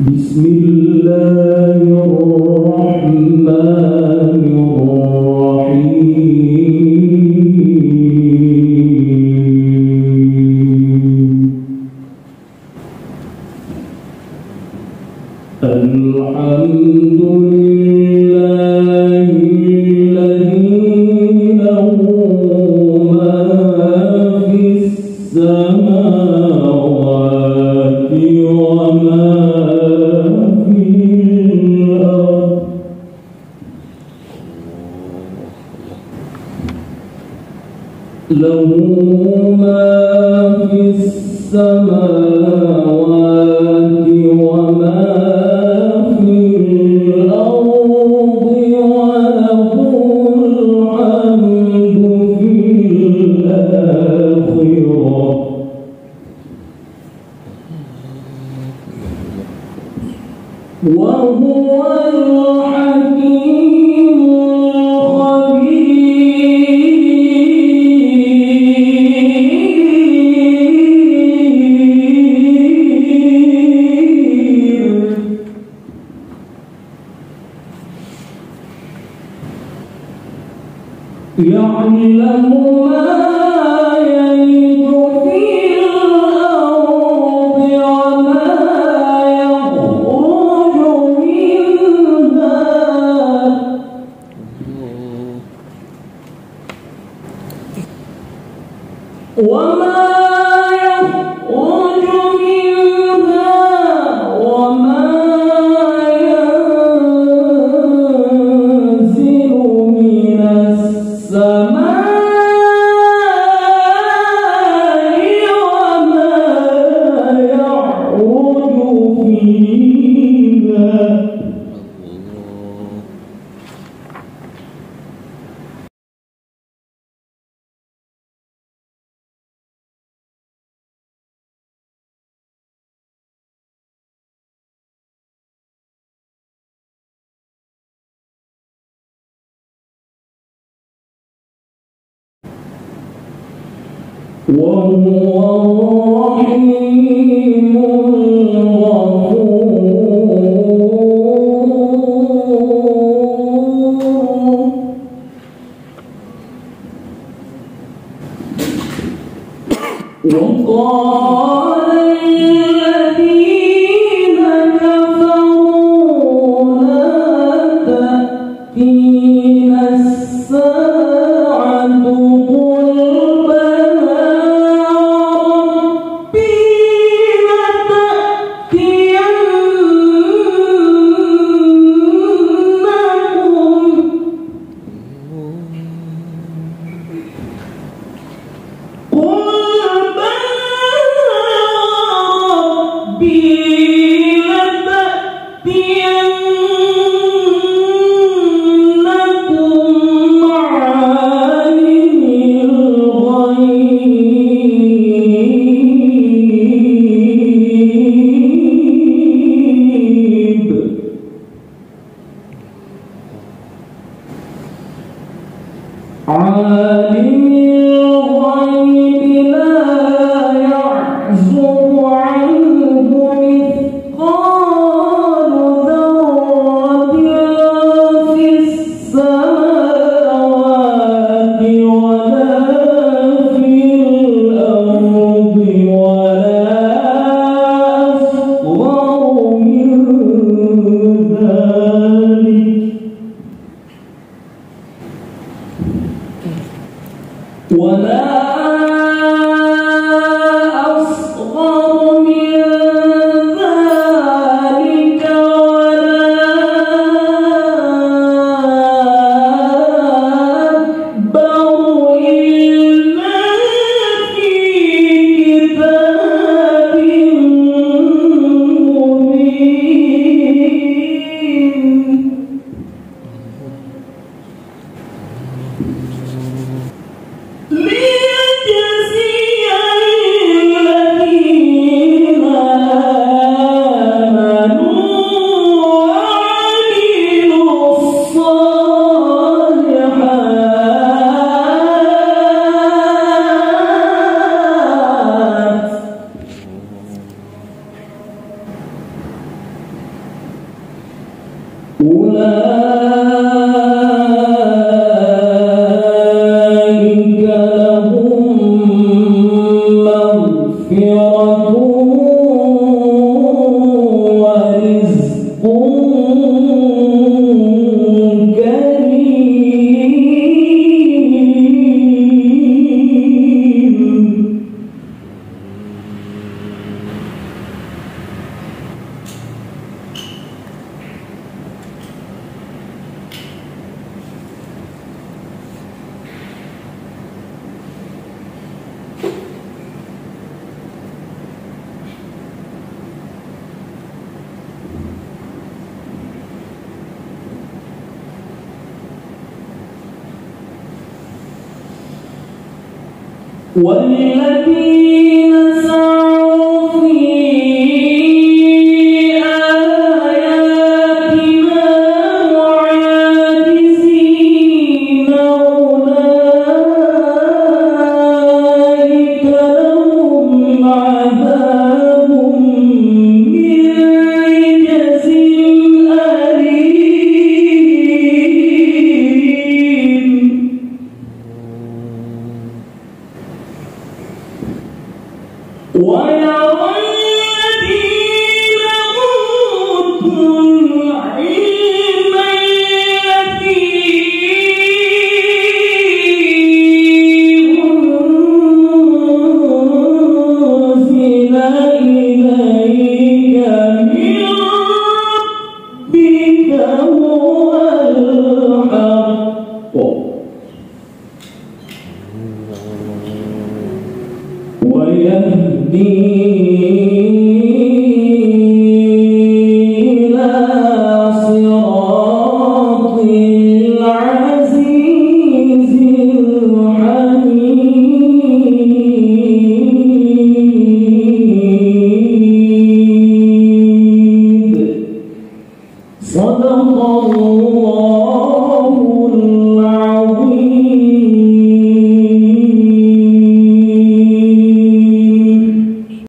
بسم الله الرحمن الرحيم الحمد لله الذي له ما في السماوات وما له ما في السماوات وما في الأرض وله الحمد في الآخرة وهو الحكيم يعلم ما يلج في الأرض وما يخرج منها وما يخرج منها وما ينزل من السماء وما يعرج فيها وهو الرحيم الغفور وقال الذين كفروا لا تأتينا الساعة قل بلى ربي عالم الغيب لا يعزب عنه مثقال ذرة في السماوات ولا في الأرض ولا أصغر من ذلك ولا أصغر من ذلك ولا أكبر إلا في كتاب مبين مغفرة ورزق والذين سعوا في آياتنا معاجزين أولئك لهم عذاب من رجز أليم ويرى